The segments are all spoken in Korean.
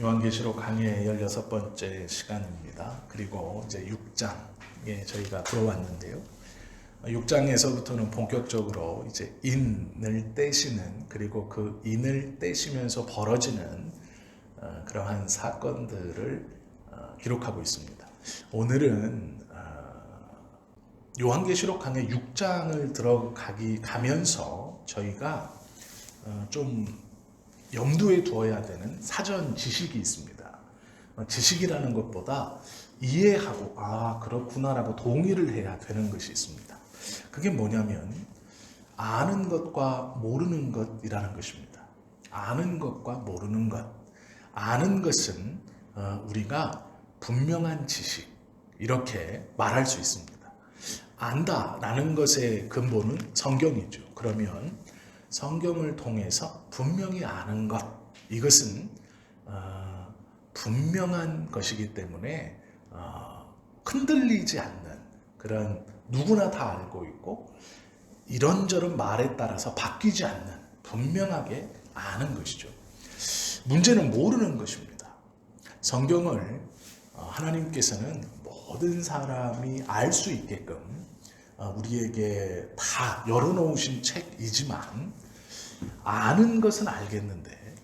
요한계시록 강의 16번째 시간입니다. 그리고 이제 6장에 저희가 들어왔는데요. 6장에서부터는 본격적으로 이제 인을 떼시는, 그리고 그 인을 떼시면서 벌어지는 그러한 사건들을 기록하고 있습니다. 오늘은 요한계시록 강의 6장을 가면서 저희가 좀 염두에 두어야 되는 사전 지식이 있습니다. 지식이라는 것보다 이해하고 그렇구나라고 동의를 해야 되는 것이 있습니다. 그게 뭐냐면 아는 것과 모르는 것이라는 것입니다. 아는 것과 모르는 것. 아는 것은 우리가 분명한 지식, 이렇게 말할 수 있습니다. 안다라는 것의 근본은 성경이죠. 그러면 성경을 통해서 분명히 아는 것, 이것은 분명한 것이기 때문에 흔들리지 않는, 그런 누구나 다 알고 있고 이런저런 말에 따라서 바뀌지 않는, 분명하게 아는 것이죠. 문제는 모르는 것입니다. 성경을 하나님께서는 모든 사람이 알 수 있게끔 우리에게 다 열어놓으신 책이지만 아는 것은 알겠는데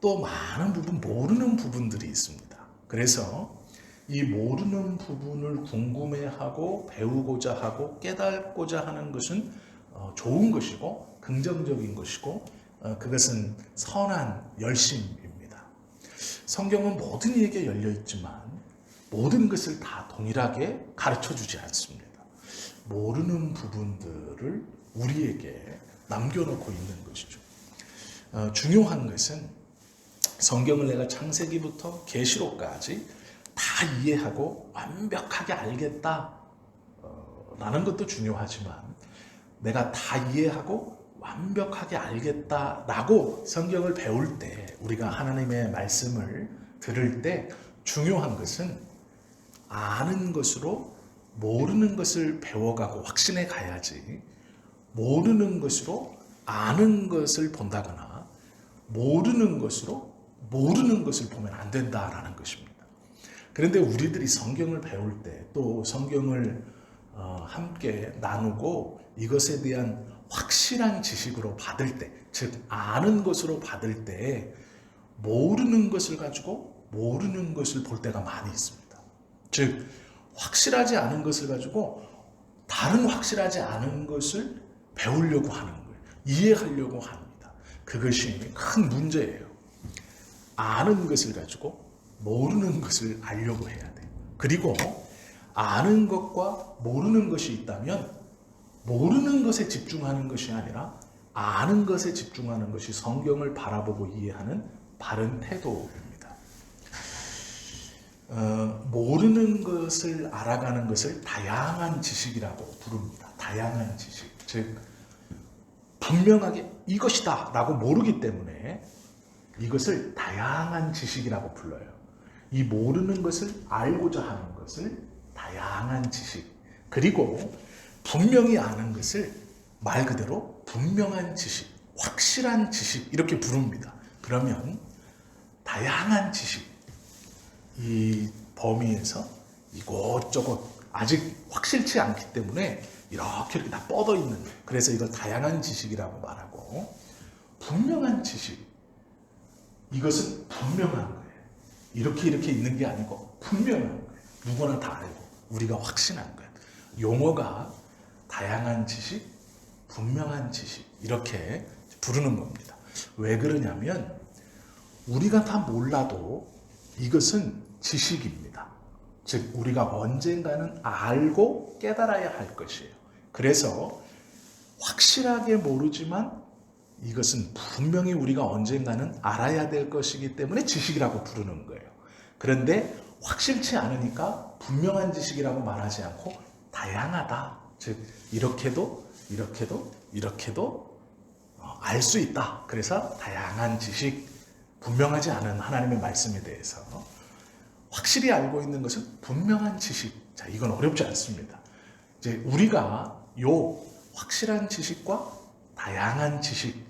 또 많은 부분, 모르는 부분들이 있습니다. 그래서 이 모르는 부분을 궁금해하고 배우고자 하고 깨닫고자 하는 것은 좋은 것이고 긍정적인 것이고 그것은 선한 열심입니다. 성경은 모든 이에게 열려 있지만 모든 것을 다 동일하게 가르쳐 주지 않습니다. 모르는 부분들을 우리에게 남겨놓고 있는 것이죠. 중요한 것은 성경을 내가 창세기부터 계시록까지 다 이해하고 완벽하게 알겠다 라는 것도 중요하지만, 내가 다 이해하고 완벽하게 알겠다라고 성경을 배울 때, 우리가 하나님의 말씀을 들을 때 중요한 것은 아는 것으로 모르는 것을 배워가고 확신해 가야지, 모르는 것으로 아는 것을 본다거나 모르는 것으로 모르는 것을 보면 안 된다라는 것입니다. 그런데 우리들이 성경을 배울 때, 또 성경을 함께 나누고 이것에 대한 확실한 지식으로 받을 때, 즉 아는 것으로 받을 때 모르는 것을 가지고 모르는 것을 볼 때가 많이 있습니다. 즉 확실하지 않은 것을 가지고 다른 확실하지 않은 것을 배우려고 하는 거예요. 이해하려고 합니다. 그것이 큰 문제예요. 아는 것을 가지고 모르는 것을 알려고 해야 돼요. 그리고 아는 것과 모르는 것이 있다면 모르는 것에 집중하는 것이 아니라 아는 것에 집중하는 것이 성경을 바라보고 이해하는 바른 태도입니다. 모르는 것을 알아가는 것을 다양한 지식이라고 부릅니다. 다양한 지식. 즉 분명하게 이것이다 라고 모르기 때문에 이것을 다양한 지식이라고 불러요. 이 모르는 것을 알고자 하는 것을 다양한 지식, 그리고 분명히 아는 것을 말 그대로 분명한 지식, 확실한 지식, 이렇게 부릅니다. 그러면 다양한 지식, 이 범위에서 이곳저곳 아직 확실치 않기 때문에 이렇게 다 뻗어 있는 거예요. 그래서 이걸 다양한 지식이라고 말하고, 분명한 지식, 이것은 분명한 거예요. 이렇게 있는 게 아니고 분명한 거예요. 누구나 다 알고 우리가 확신한 거예요. 용어가 다양한 지식, 분명한 지식, 이렇게 부르는 겁니다. 왜 그러냐면 우리가 다 몰라도 이것은 지식입니다. 즉 우리가 언젠가는 알고 깨달아야 할 것이에요. 그래서 확실하게 모르지만 이것은 분명히 우리가 언젠가는 알아야 될 것이기 때문에 지식이라고 부르는 거예요. 그런데 확실치 않으니까 분명한 지식이라고 말하지 않고 다양하다. 즉 이렇게도 알 수 있다. 그래서 다양한 지식, 분명하지 않은 하나님의 말씀에 대해서 확실히 알고 있는 것은 분명한 지식. 자, 이건 어렵지 않습니다. 이제 우리가 요 확실한 지식과 다양한 지식,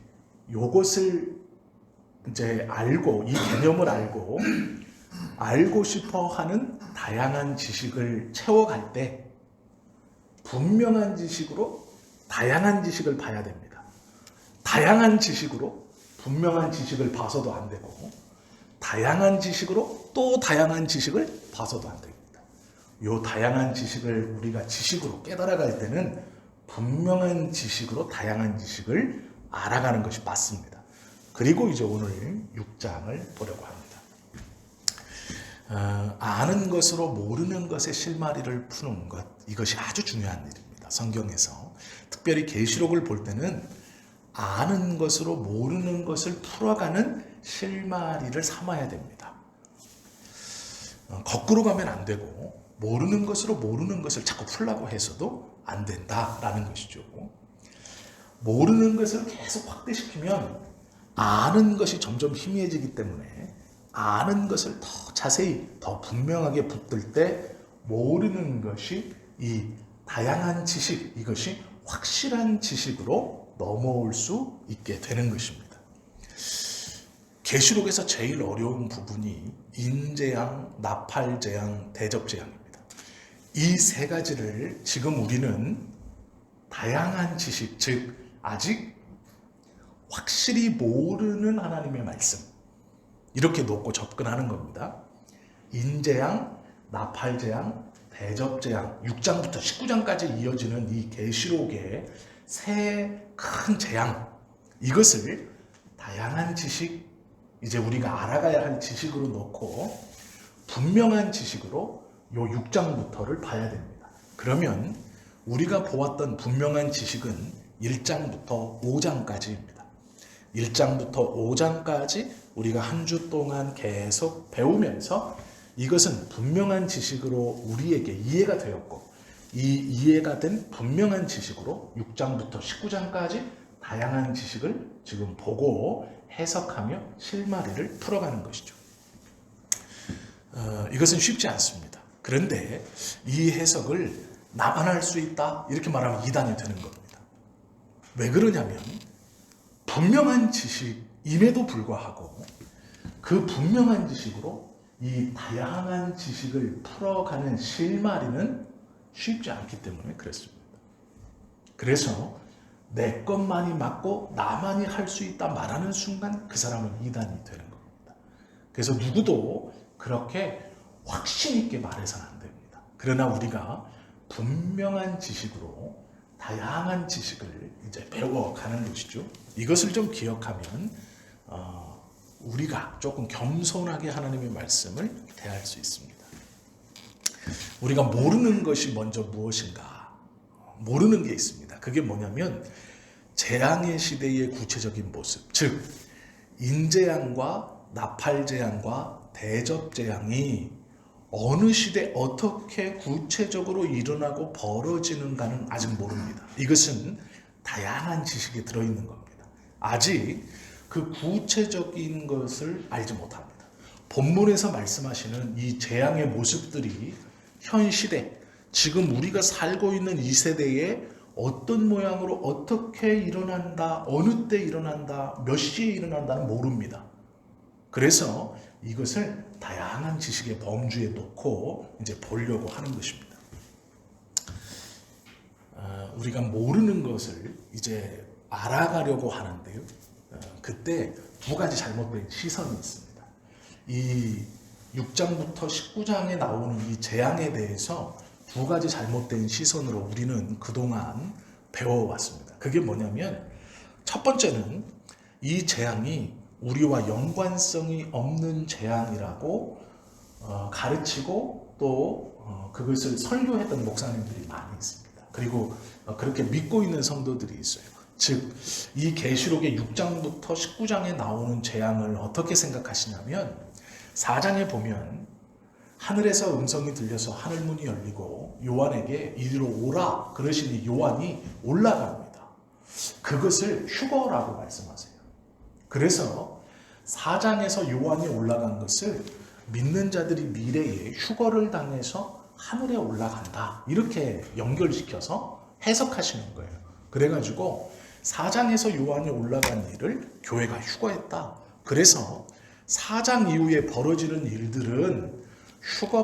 요것을 이제 알고 이 개념을 알고 싶어 하는 다양한 지식을 채워갈 때 분명한 지식으로 다양한 지식을 봐야 됩니다. 다양한 지식으로 분명한 지식을 봐서도 안 되고 다양한 지식으로 또 다양한 지식을 봐서도 안 됩니다. 요 다양한 지식을 우리가 지식으로 깨달아갈 때는 분명한 지식으로 다양한 지식을 알아가는 것이 맞습니다. 그리고 이제 오늘 6장을 보려고 합니다. 아는 것으로 모르는 것의 실마리를 푸는 것, 이것이 아주 중요한 일입니다. 성경에서 특별히 계시록을 볼 때는 아는 것으로 모르는 것을 풀어가는 실마리를 삼아야 됩니다. 거꾸로 가면 안 되고 모르는 것으로 모르는 것을 자꾸 풀려고 해서도 안 된다라는 것이죠. 모르는 것을 계속 확대시키면 아는 것이 점점 희미해지기 때문에 아는 것을 더 자세히 더 분명하게 붙들 때 모르는 것이 이 다양한 지식, 이것이 확실한 지식으로 넘어올 수 있게 되는 것입니다. 계시록에서 제일 어려운 부분이 인재양, 나팔재양, 대접재양입니다. 이 세 가지를 지금 우리는 다양한 지식, 즉 아직 확실히 모르는 하나님의 말씀, 이렇게 놓고 접근하는 겁니다. 인재양, 나팔재양, 대접재양, 6장부터 19장까지 이어지는 이 계시록의 세 큰 재앙, 이것을 다양한 지식, 이제 우리가 알아가야 할 지식으로 놓고 분명한 지식으로 요 6장부터를 봐야 됩니다. 그러면 우리가 보았던 분명한 지식은 1장부터 5장까지입니다. 1장부터 5장까지 우리가 한 주 동안 계속 배우면서 이것은 분명한 지식으로 우리에게 이해가 되었고, 이 이해가 된 분명한 지식으로 6장부터 19장까지 다양한 지식을 지금 보고 해석하며 실마리를 풀어가는 것이죠. 이것은 쉽지 않습니다. 그런데 이 해석을 나만 할 수 있다 이렇게 말하면 이단이 되는 겁니다. 왜 그러냐면 분명한 지식임에도 불구하고 그 분명한 지식으로 이 다양한 지식을 풀어가는 실마리는 쉽지 않기 때문에 그렇습니다. 그래서 내 것만이 맞고 나만이 할 수 있다 말하는 순간 그 사람은 이단이 되는 겁니다. 그래서 누구도 그렇게 확신 있게 말해서는 안 됩니다. 그러나 우리가 분명한 지식으로 다양한 지식을 이제 배워가는 것이죠. 이것을 좀 기억하면 우리가 조금 겸손하게 하나님의 말씀을 대할 수 있습니다. 우리가 모르는 것이 먼저 무엇인가? 모르는 게 있습니다. 그게 뭐냐면 재앙의 시대의 구체적인 모습, 즉 인재앙과 나팔재앙과 대접재앙이 어느 시대 어떻게 구체적으로 일어나고 벌어지는가는 아직 모릅니다. 이것은 다양한 지식이 들어있는 겁니다. 아직 그 구체적인 것을 알지 못합니다. 본문에서 말씀하시는 이 재앙의 모습들이 현 시대, 지금 우리가 살고 있는 이 세대에 어떤 모양으로 어떻게 일어난다, 어느 때 일어난다, 몇 시에 일어난다는 모릅니다. 그래서 이것을 다양한 지식의 범주에 놓고 이제 보려고 하는 것입니다. 우리가 모르는 것을 이제 알아가려고 하는데요. 그때 두 가지 잘못된 시선이 있습니다. 이 6장부터 19장에 나오는 이 재앙에 대해서 두 가지 잘못된 시선으로 우리는 그동안 배워왔습니다. 그게 뭐냐면 첫 번째는 이 재앙이 우리와 연관성이 없는 재앙이라고 가르치고 또 그것을 설교했던 목사님들이 많이 있습니다. 그리고 그렇게 믿고 있는 성도들이 있어요. 즉, 이 계시록의 6장부터 19장에 나오는 재앙을 어떻게 생각하시냐면 4장에 보면 하늘에서 음성이 들려서 하늘문이 열리고 요한에게 이리로 오라 그러시니 요한이 올라갑니다. 그것을 휴거라고 말씀하세요. 그래서 4장에서 요한이 올라간 것을 믿는 자들이 미래에 휴거를 당해서 하늘에 올라간다 이렇게 연결시켜서 해석하시는 거예요. 그래가지고 4장에서 요한이 올라간 일을 교회가 휴거했다, 그래서 4장 이후에 벌어지는 일들은 휴거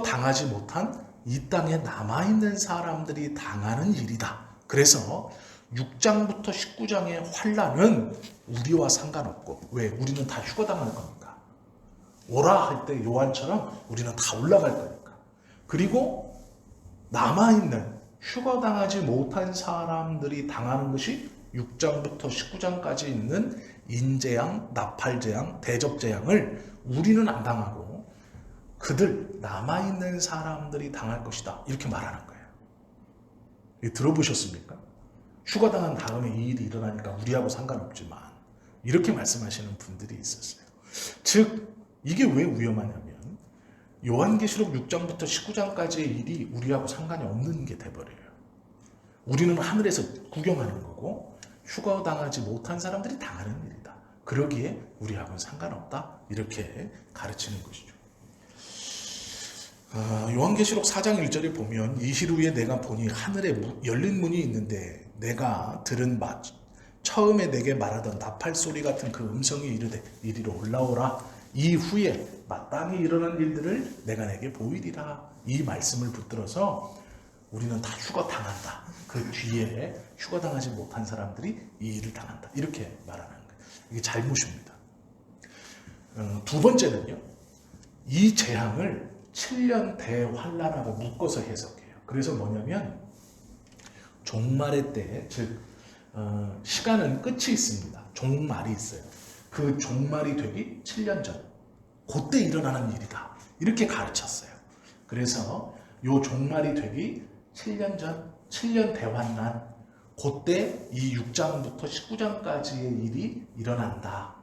당하지 못한 이 땅에 남아있는 사람들이 당하는 일이다. 그래서 6장부터 19장의 환란은 우리와 상관없고, 왜? 우리는 다 휴거당할 거니까. 오라 할 때 요한처럼 우리는 다 올라갈 거니까. 그리고 남아있는 휴거당하지 못한 사람들이 당하는 것이 6장부터 19장까지 있는 인재양, 나팔재앙, 대접재앙을 우리는 안 당하고 그들 남아있는 사람들이 당할 것이다. 이렇게 말하는 거예요. 들어보셨습니까? 휴거당한 다음에 이 일이 일어나니까 우리하고 상관없지만 이렇게 말씀하시는 분들이 있었어요. 즉 이게 왜 위험하냐면 요한계시록 6장부터 19장까지의 일이 우리하고 상관이 없는 게 돼버려요. 우리는 하늘에서 구경하는 거고 휴거당하지 못한 사람들이 당하는 일이다. 그러기에 우리하고는 상관없다. 이렇게 가르치는 것이죠. 요한계시록 4장 1절에 보면 이힐 후에 내가 보니 하늘에 열린 문이 있는데 내가 들은 처음에 내게 말하던 나팔 소리 같은 그 음성이 이르되 이리로 올라오라. 이후에 마땅히 일어난 일들을 내가 내게 보이리라. 이 말씀을 붙들어서 우리는 다 휴거당한다. 그 뒤에 휴거당하지 못한 사람들이 이 일을 당한다. 이렇게 말하는 거예요. 이게 잘못입니다. 두 번째는요. 이 재앙을 7년 대환란하고 묶어서 해석해요. 그래서 뭐냐면 종말의 때, 즉 시간은 끝이 있습니다. 종말이 있어요. 그 종말이 되기 7년 전, 그때 일어나는 일이다. 이렇게 가르쳤어요. 그래서 요 종말이 되기 7년 전, 7년 대환란, 그때 이 6장부터 19장까지의 일이 일어난다.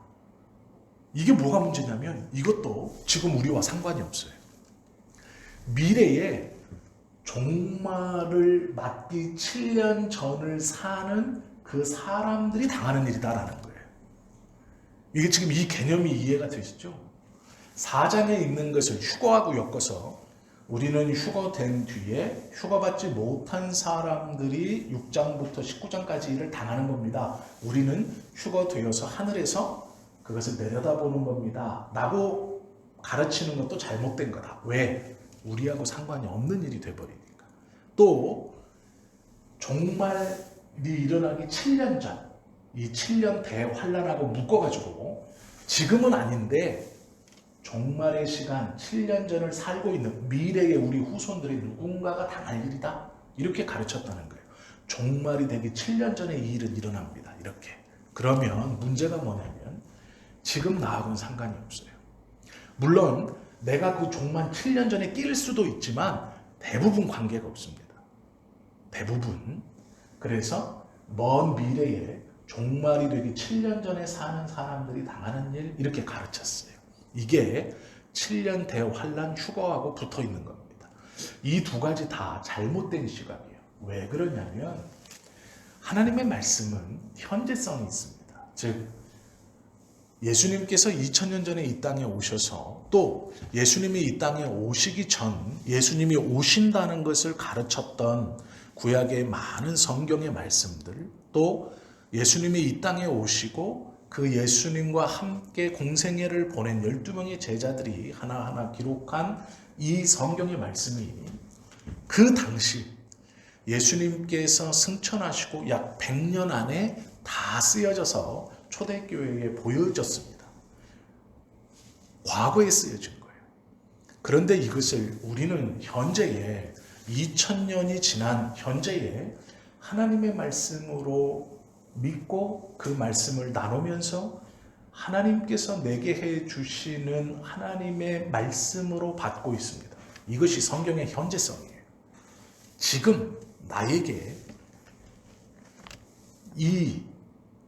이게 뭐가 문제냐면 이것도 지금 우리와 상관이 없어요. 미래에 종말을 맞기 7년 전을 사는 그 사람들이 당하는 일이다라는 거예요. 이게 지금 이 개념이 이해가 되시죠? 4장에 있는 것을 휴거하고 엮어서 우리는 휴거된 뒤에 휴거받지 못한 사람들이 6장부터 19장까지 일을 당하는 겁니다. 우리는 휴거되어서 하늘에서 그것을 내려다보는 겁니다. 라고 가르치는 것도 잘못된 거다. 왜? 우리하고 상관이 없는 일이 돼버리니까. 또 종말이 일어나기 7년 전, 이 7년 대환란하고 묶어가지고 지금은 아닌데 종말의 시간 7년 전을 살고 있는 미래의 우리 후손들의 누군가가 당할 일이다. 이렇게 가르쳤다는 거예요. 종말이 되기 7년 전에 이 일은 일어납니다. 이렇게. 그러면 문제가 뭐냐면 지금 나하고는 상관이 없어요. 물론 내가 그 종말 7년 전에 낄 수도 있지만 대부분 관계가 없습니다. 대부분. 그래서 먼 미래에 종말이 되기 7년 전에 사는 사람들이 당하는 일 이렇게 가르쳤어요. 이게 7년 대환란 휴거하고 붙어 있는 겁니다. 이 두 가지 다 잘못된 시각이에요. 왜 그러냐면 하나님의 말씀은 현재성이 있습니다. 즉 예수님께서 2000년 전에 이 땅에 오셔서 또 예수님이 이 땅에 오시기 전 예수님이 오신다는 것을 가르쳤던 구약의 많은 성경의 말씀들, 또 예수님이 이 땅에 오시고 그 예수님과 함께 공생애를 보낸 12명의 제자들이 하나하나 기록한 이 성경의 말씀이 그 당시 예수님께서 승천하시고 약 100년 안에 다 쓰여져서 초대교회에 보여졌습니다. 과거에 쓰여진 거예요. 그런데 이것을 우리는 현재에 2000년이 지난 현재에 하나님의 말씀으로 믿고 그 말씀을 나누면서 하나님께서 내게 해 주시는 하나님의 말씀으로 받고 있습니다. 이것이 성경의 현재성이에요. 지금 나에게 이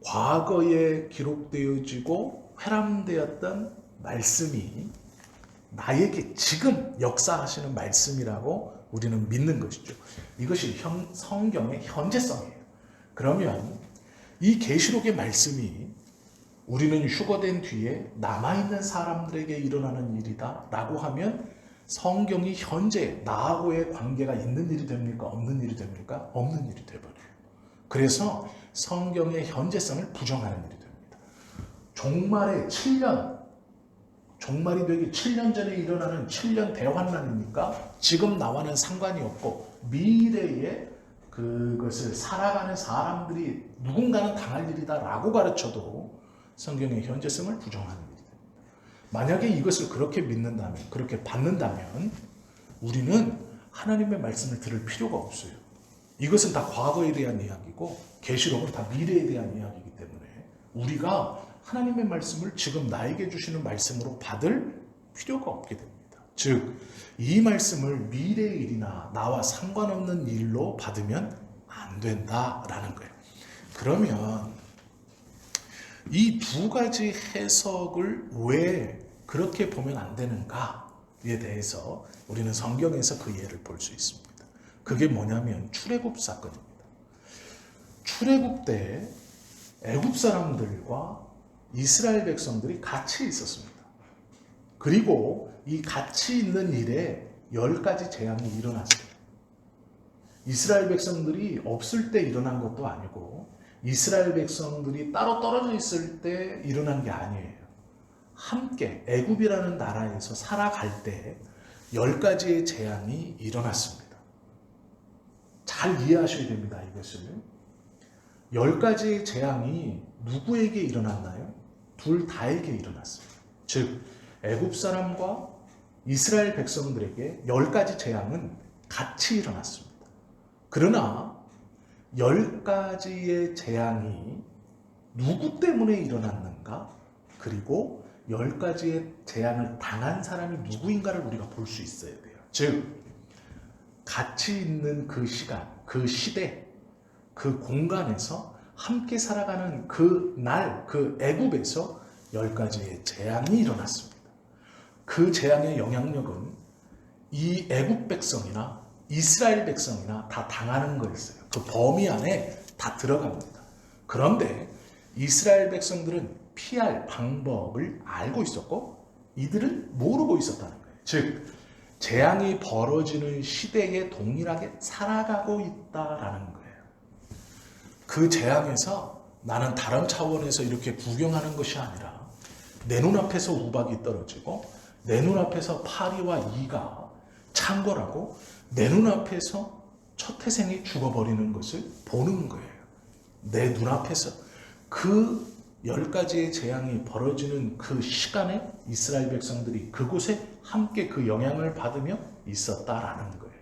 과거에 기록되어지고 회람되었던 말씀이 나에게 지금 역사하시는 말씀이라고 우리는 믿는 것이죠. 이것이 성경의 현재성이에요. 그러면 이 계시록의 말씀이 우리는 휴거된 뒤에 남아있는 사람들에게 일어나는 일이다 라고 하면 성경이 현재 나하고의 관계가 있는 일이 됩니까? 없는 일이 됩니까? 없는 일이 돼버려요. 그래서 성경의 현재성을 부정하는 일이 됩니다. 종말의 7년, 종말이 되기 7년 전에 일어나는 7년 대환란이니까 지금 나와는 상관이 없고 미래에 그것을 살아가는 사람들이 누군가는 당할 일이다 라고 가르쳐도 성경의 현재성을 부정하는 일이 됩니다. 만약에 이것을 그렇게 믿는다면, 그렇게 받는다면 우리는 하나님의 말씀을 들을 필요가 없어요. 이것은 다 과거에 대한 이야기고 계시록은 다 미래에 대한 이야기이기 때문에 우리가 하나님의 말씀을 지금 나에게 주시는 말씀으로 받을 필요가 없게 됩니다. 즉, 이 말씀을 미래의 일이나 나와 상관없는 일로 받으면 안 된다라는 거예요. 그러면 이 두 가지 해석을 왜 그렇게 보면 안 되는가에 대해서 우리는 성경에서 그 예를 볼 수 있습니다. 그게 뭐냐면 출애굽 사건입니다. 출애굽 때 애굽 사람들과 이스라엘 백성들이 같이 있었습니다. 그리고 이 같이 있는 일에 10가지 재앙이 일어났어요. 이스라엘 백성들이 없을 때 일어난 것도 아니고 이스라엘 백성들이 따로 떨어져 있을 때 일어난 게 아니에요. 함께 애굽이라는 나라에서 살아갈 때 10가지의 재앙이 일어났습니다. 잘 이해하셔야 됩니다. 이것을. 10가지의 재앙이 누구에게 일어났나요? 둘 다에게 일어났습니다. 즉 애굽 사람과 이스라엘 백성들에게 10가지 재앙은 같이 일어났습니다. 그러나 10가지의 재앙이 누구 때문에 일어났는가? 그리고 10가지의 재앙을 당한 사람이 누구인가를 우리가 볼 수 있어야 돼요. 즉 같이 있는 그 시간, 그 시대, 그 공간에서 함께 살아가는 그 날, 그 애굽에서 10가지의 재앙이 일어났습니다. 그 재앙의 영향력은 이 애굽 백성이나 이스라엘 백성이나 다 당하는 거였어요. 그 범위 안에 다 들어갑니다. 그런데 이스라엘 백성들은 피할 방법을 알고 있었고 이들은 모르고 있었다는 거예요. 즉 재앙이 벌어지는 시대에 동일하게 살아가고 있다라는 거예요. 그 재앙에서 나는 다른 차원에서 이렇게 구경하는 것이 아니라 내 눈앞에서 우박이 떨어지고 내 눈앞에서 파리와 이가 창궐하고 내 눈앞에서 첫 태생이 죽어버리는 것을 보는 거예요. 내 눈앞에서 그 10가지의 재앙이 벌어지는 그 시간에 이스라엘 백성들이 그곳에 함께 그 영향을 받으며 있었다라는 거예요.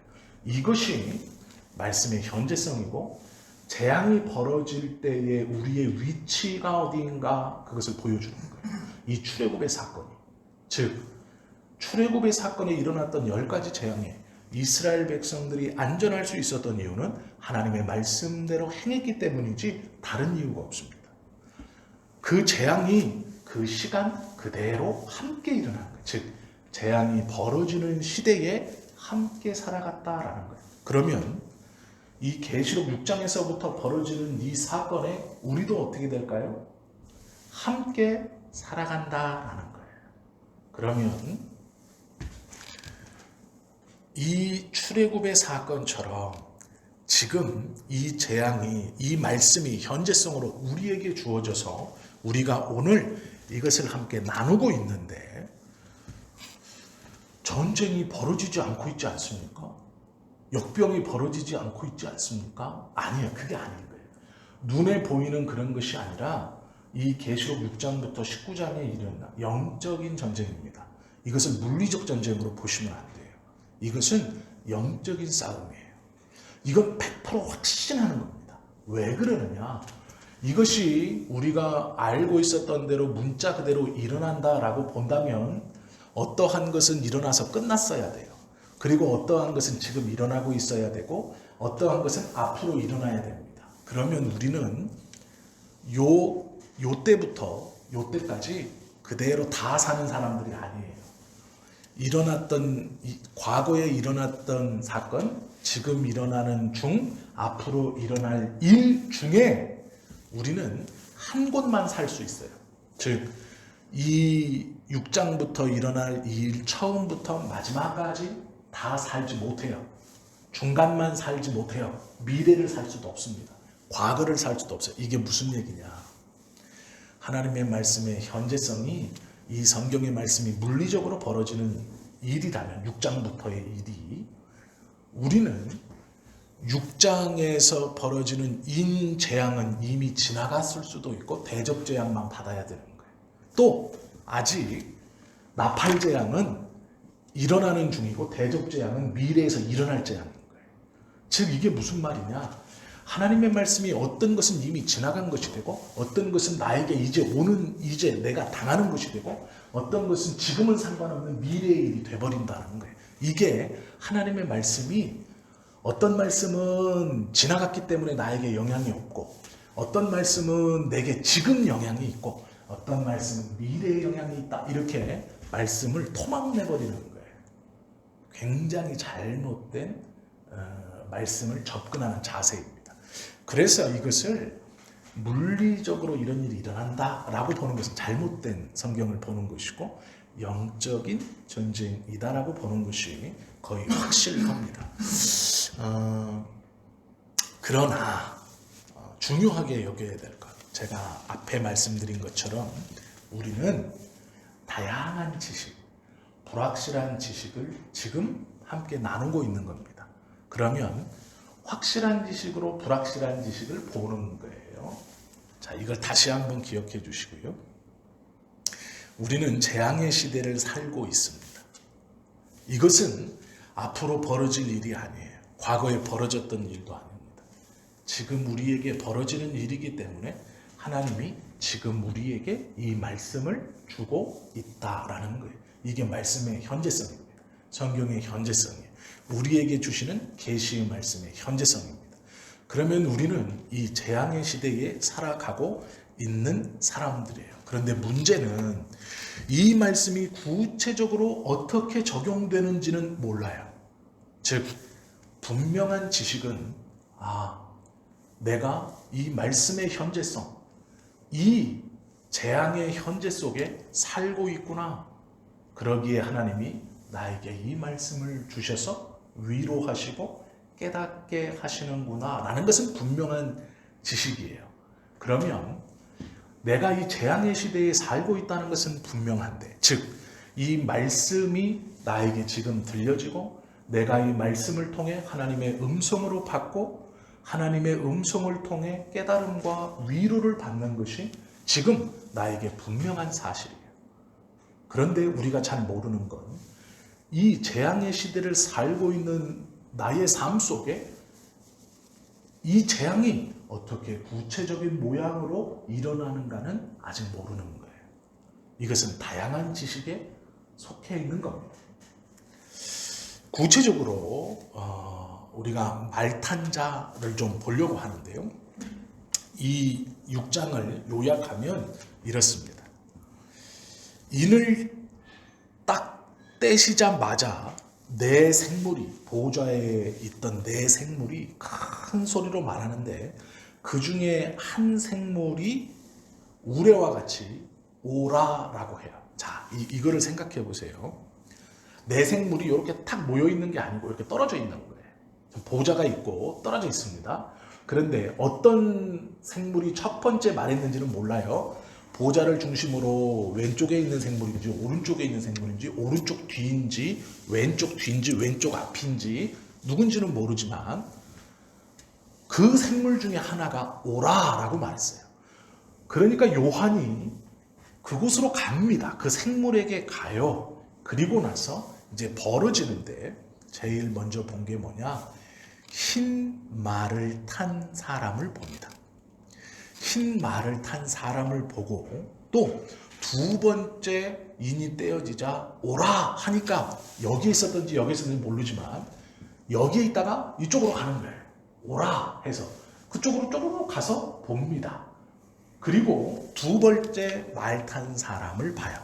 이것이 말씀의 현재성이고 재앙이 벌어질 때의 우리의 위치가 어디인가 그것을 보여주는 거예요. 이 출애굽의 사건이. 즉 출애굽의 사건에 일어났던 10가지 재앙에 이스라엘 백성들이 안전할 수 있었던 이유는 하나님의 말씀대로 행했기 때문이지 다른 이유가 없습니다. 그 재앙이 그 시간 그대로 함께 일어난 거예요. 즉 재앙이 벌어지는 시대에 함께 살아갔다라는 거예요. 그러면 이 계시록 6장에서부터 벌어지는 이 사건에 우리도 어떻게 될까요? 함께 살아간다라는 거예요. 그러면 이 출애굽의 사건처럼 지금 이 재앙이, 이 말씀이 현재성으로 우리에게 주어져서 우리가 오늘 이것을 함께 나누고 있는데 전쟁이 벌어지지 않고 있지 않습니까? 역병이 벌어지지 않고 있지 않습니까? 아니에요. 그게 아닌 거예요. 눈에 보이는 그런 것이 아니라 이 계시록 6장부터 19장에 이르는 영적인 전쟁입니다. 이것을 물리적 전쟁으로 보시면 안 돼요. 이것은 영적인 싸움이에요. 이건 100% 확신하는 겁니다. 왜 그러느냐? 이것이 우리가 알고 있었던 대로 문자 그대로 일어난다라고 본다면 어떠한 것은 일어나서 끝났어야 돼요. 그리고 어떠한 것은 지금 일어나고 있어야 되고 어떠한 것은 앞으로 일어나야 됩니다. 그러면 우리는 요 때부터 요 때까지 그대로 다 사는 사람들이 아니에요. 과거에 일어났던 사건, 지금 일어나는 중, 앞으로 일어날 일 중에 우리는 한 곳만 살 수 있어요. 즉, 이 6장부터 일어날 이 일 처음부터 마지막까지 다 살지 못해요. 중간만 살지 못해요. 미래를 살 수도 없습니다. 과거를 살 수도 없어요. 이게 무슨 얘기냐? 하나님의 말씀의 현재성이 이 성경의 말씀이 물리적으로 벌어지는 일이라면 6장부터의 일이 우리는 6장에서 벌어지는 인재앙은 이미 지나갔을 수도 있고 대접재앙만 받아야 되는 거예요. 또 아직 나팔재앙은 일어나는 중이고 대접재앙은 미래에서 일어날 재앙인 거예요. 즉 이게 무슨 말이냐? 하나님의 말씀이 어떤 것은 이미 지나간 것이 되고 어떤 것은 나에게 이제 내가 당하는 것이 되고 어떤 것은 지금은 상관없는 미래의 일이 돼버린다는 거예요. 이게 하나님의 말씀이 어떤 말씀은 지나갔기 때문에 나에게 영향이 없고 어떤 말씀은 내게 지금 영향이 있고 어떤 말씀은 미래에 영향이 있다 이렇게 말씀을 토막내버리는 거예요. 굉장히 잘못된 말씀을 접근하는 자세입니다. 그래서 이것을 물리적으로 이런 일이 일어난다라고 보는 것은 잘못된 성경을 보는 것이고 영적인 전쟁이다라고 보는 것이 거의 확실합니다. 그러나 중요하게 여겨야 될 것, 제가 앞에 말씀드린 것처럼 우리는 다양한 지식, 불확실한 지식을 지금 함께 나누고 있는 겁니다. 그러면 확실한 지식으로 불확실한 지식을 보는 거예요. 자, 이걸 다시 한번 기억해 주시고요. 우리는 재앙의 시대를 살고 있습니다. 이것은 앞으로 벌어질 일이 아니에요. 과거에 벌어졌던 일도 아닙니다. 지금 우리에게 벌어지는 일이기 때문에 하나님이 지금 우리에게 이 말씀을 주고 있다라는 거예요. 이게 말씀의 현재성입니다. 성경의 현재성이에요. 우리에게 주시는 계시의 말씀의 현재성입니다. 그러면 우리는 이 재앙의 시대에 살아가고 있는 사람들이에요. 그런데 문제는 이 말씀이 구체적으로 어떻게 적용되는지는 몰라요. 즉 분명한 지식은 내가 이 말씀의 현재성, 이 재앙의 현재 속에 살고 있구나. 그러기에 하나님이 나에게 이 말씀을 주셔서 위로하시고 깨닫게 하시는구나 라는 것은 분명한 지식이에요. 그러면 내가 이 재앙의 시대에 살고 있다는 것은 분명한데, 즉 이 말씀이 나에게 지금 들려지고 내가 이 말씀을 통해 하나님의 음성으로 받고 하나님의 음성을 통해 깨달음과 위로를 받는 것이 지금 나에게 분명한 사실이에요. 그런데 우리가 잘 모르는 건 이 재앙의 시대를 살고 있는 나의 삶 속에 이 재앙이 어떻게 구체적인 모양으로 일어나는가는 아직 모르는 거예요. 이것은 다양한 지식에 속해 있는 겁니다. 구체적으로 우리가 말탄자를 좀 보려고 하는데요. 이 6장을 요약하면 이렇습니다. 인을 딱 떼시자마자 네 생물이, 보좌에 있던 네 생물이 큰 소리로 말하는데 그 중에 한 생물이 우레와 같이 오라라고 해요. 자, 이거를 생각해 보세요. 네 생물이 이렇게 탁 모여 있는 게 아니고 이렇게 떨어져 있는 거예요. 보좌가 있고 떨어져 있습니다. 그런데 어떤 생물이 첫 번째 말했는지는 몰라요. 보좌를 중심으로 왼쪽에 있는 생물인지 오른쪽에 있는 생물인지 오른쪽 뒤인지 왼쪽 뒤인지 왼쪽 앞인지 누군지는 모르지만 그 생물 중에 하나가 오라라고 말했어요. 그러니까 요한이 그곳으로 갑니다. 그 생물에게 가요. 그리고 나서 이제 벌어지는데 제일 먼저 본 게 뭐냐? 흰 말을 탄 사람을 봅니다. 흰 말을 탄 사람을 보고 또 두 번째 인이 떼어지자 오라 하니까 여기에 있었던지 여기에 있었는지 모르지만 여기에 있다가 이쪽으로 가는 거예요. 오라 해서 그쪽으로 조금 가서 봅니다. 그리고 두 번째 말 탄 사람을 봐요.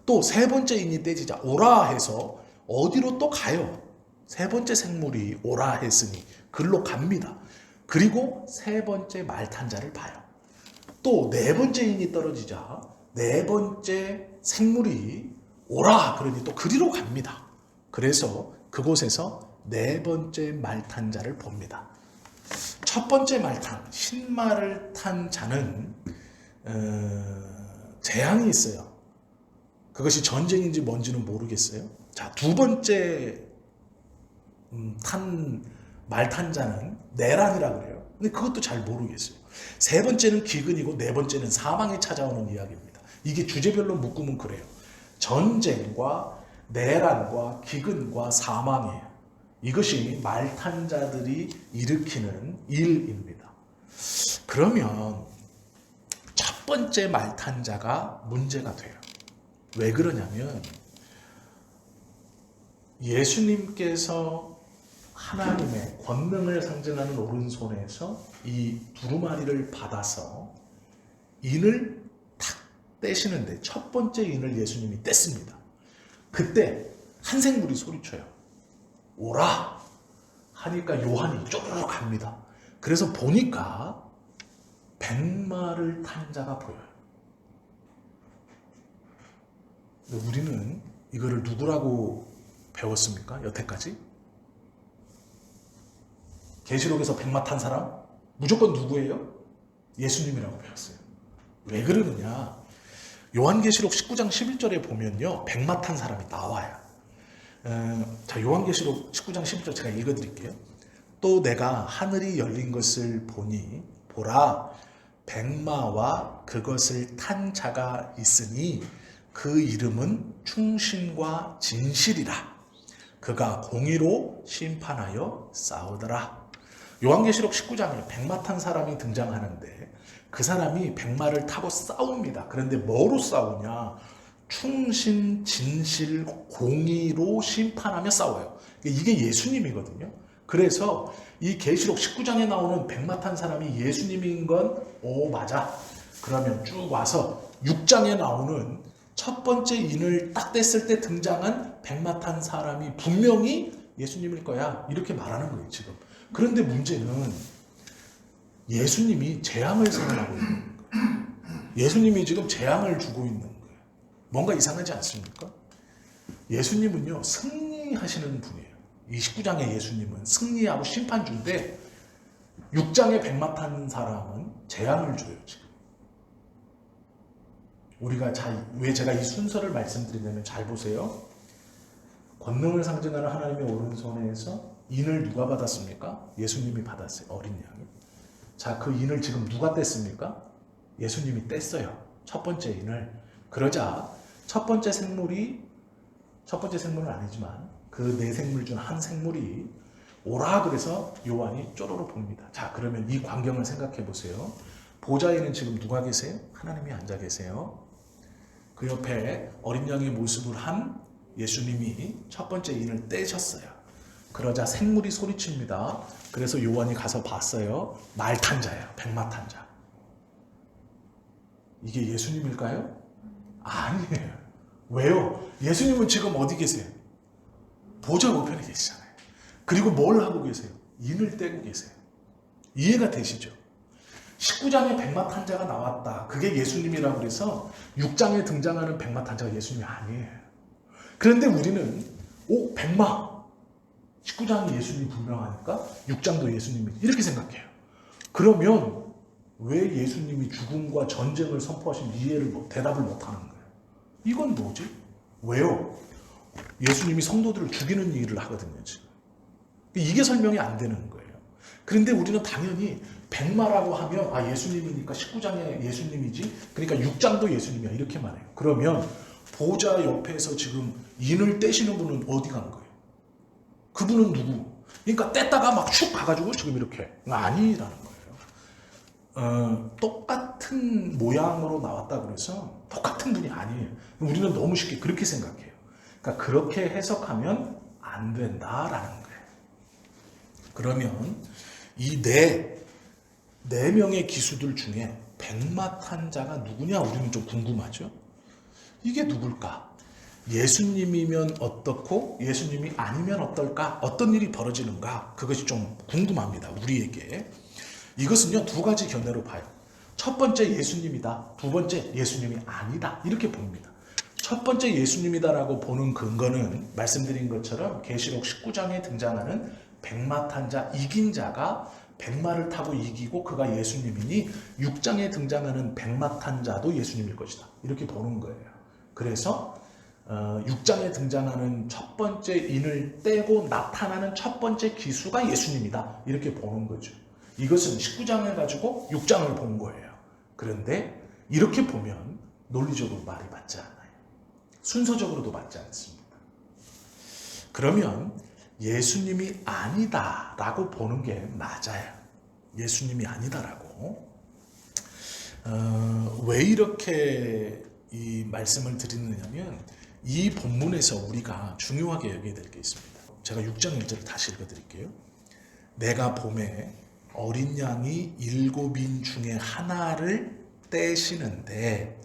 또 세 번째 인이 떼지자 오라 해서 어디로 또 가요. 세 번째 생물이 오라 했으니 글로 갑니다. 그리고 세 번째 말 탄 자를 봐요. 또 네 번째 인이 떨어지자 네 번째 생물이 오라 그러니 또 그리로 갑니다. 그래서 그곳에서 네 번째 말 탄 자를 봅니다. 첫 번째 말 탄, 흰 말을 탄 자는 재앙이 있어요. 그것이 전쟁인지 뭔지는 모르겠어요. 자, 두 번째 말 탄 자는 내란이라고 그래요. 근데 그것도 잘 모르겠어요. 세 번째는 기근이고 네 번째는 사망이 찾아오는 이야기입니다. 이게 주제별로 묶으면 그래요. 전쟁과 내란과 기근과 사망이에요. 이것이 말 탄 자들이 일으키는 일입니다. 그러면 첫 번째 말 탄 자가 문제가 돼요. 왜 그러냐면 예수님께서 하나님의 권능을 상징하는 오른손에서 이 두루마리를 받아서 인을 탁 떼시는데 첫 번째 인을 예수님이 뗐습니다. 그때 한 생물이 소리쳐요. 오라! 하니까 요한이 쪼르르 갑니다. 그래서 보니까 백마를 탄 자가 보여요. 근데 우리는 이거를 누구라고 배웠습니까? 여태까지? 계시록에서 백마 탄 사람? 무조건 누구예요? 예수님이라고 배웠어요. 왜 그러느냐? 요한계시록 19장 11절에 보면요. 백마 탄 사람이 나와요. 자, 요한계시록 19장 11절 제가 읽어드릴게요. 또 내가 하늘이 열린 것을 보니 보라 백마와 그것을 탄 자가 있으니 그 이름은 충신과 진실이라. 그가 공의로 심판하여 싸우더라. 요한계시록 19장에 백마 탄 사람이 등장하는데 그 사람이 백마를 타고 싸웁니다. 그런데 뭐로 싸우냐? 충신, 진실, 공의로 심판하며 싸워요. 이게 예수님이거든요. 그래서 이 계시록 19장에 나오는 백마 탄 사람이 예수님인 건 맞아. 그러면 쭉 와서 6장에 나오는 첫 번째 인을 딱 뗐을 때 등장한 백마 탄 사람이 분명히 예수님일 거야. 이렇게 말하는 거예요, 지금. 그런데 문제는 예수님이 재앙을 선언하고 있는 거예요. 예수님이 지금 재앙을 주고 있는 거예요. 뭔가 이상하지 않습니까? 예수님은요, 승리하시는 분이에요. 이 19장의 예수님은 승리하고 심판주인데 6장의 백마 탄 사람은 재앙을 줘요, 지금. 우리가 왜 제가 이 순서를 말씀드리냐면 잘 보세요. 권능을 상징하는 하나님의 오른손에서 인을 누가 받았습니까? 예수님이 받았어요. 어린 양이. 자, 그 인을 지금 누가 뗐습니까? 예수님이 뗐어요. 첫 번째 인을. 그러자 첫 번째 생물은 아니지만 그 네 생물 중 한 생물이 오라 그래서 요한이 쪼로로 봅니다. 자, 그러면 이 광경을 생각해 보세요. 보좌에는 지금 누가 계세요? 하나님이 앉아 계세요. 그 옆에 어린 양의 모습을 한 예수님이 첫 번째 인을 떼셨어요. 그러자 생물이 소리칩니다. 그래서 요한이 가서 봤어요. 말 탄 자예요. 백마 탄 자. 이게 예수님일까요? 아니에요. 왜요? 예수님은 지금 어디 계세요? 보좌 우편에 계시잖아요. 그리고 뭘 하고 계세요? 인을 떼고 계세요. 이해가 되시죠? 19장에 백마 탄 자가 나왔다. 그게 예수님이라고 그래서 6장에 등장하는 백마 탄 자가 예수님이 아니에요. 그런데 우리는 백마 19장이 예수님이 분명하니까 6장도 예수님이 이렇게 생각해요. 그러면 왜 예수님이 죽음과 전쟁을 선포하신 대답을 못하는 거예요? 이건 뭐지? 왜요? 예수님이 성도들을 죽이는 일을 하거든요, 지금. 이게 설명이 안 되는 거예요. 그런데 우리는 당연히 백마라고 하면 예수님이니까 19장에 예수님이지, 그러니까 6장도 예수님이야 이렇게 말해요. 그러면 보좌 옆에서 지금 인을 떼시는 분은 어디 간 거예요? 그분은 누구? 그러니까 뗐다가 막 슉 가가지고 지금 이렇게 아니라는 거예요. 똑같은 모양으로 나왔다 그래서 똑같은 분이 아니에요. 우리는 너무 쉽게 그렇게 생각해요. 그러니까 그렇게 해석하면 안 된다라는 거예요. 그러면 이 네 명의 기수들 중에 백마 탄 자가 누구냐 우리는 좀 궁금하죠. 이게 누굴까? 예수님이면 어떻고 예수님이 아니면 어떨까? 어떤 일이 벌어지는가? 그것이 좀 궁금합니다. 우리에게. 이것은요, 두 가지 견해로 봐요. 첫 번째 예수님이다. 두 번째 예수님이 아니다. 이렇게 봅니다. 첫 번째 예수님이다라고 보는 근거는 말씀드린 것처럼 계시록 19장에 등장하는 백마 탄 자, 이긴 자가 백마를 타고 이기고 그가 예수님이니 6장에 등장하는 백마 탄 자도 예수님일 것이다. 이렇게 보는 거예요. 그래서 6장에 등장하는 첫 번째 인을 떼고 나타나는 첫 번째 기수가 예수님이다. 이렇게 보는 거죠. 이것은 19장을 가지고 6장을 본 거예요. 그런데 이렇게 보면 논리적으로 말이 맞지 않아요. 순서적으로도 맞지 않습니다. 그러면 예수님이 아니다라고 보는 게 맞아요. 예수님이 아니다라고. 왜 이렇게 이 말씀을 드리느냐면 이 본문에서 우리가 중요하게 여겨야 될 게 있습니다. 제가 6장 1절을 다시 읽어드릴게요. 내가 봄에 어린 양이 7인 중에 하나를 떼시는데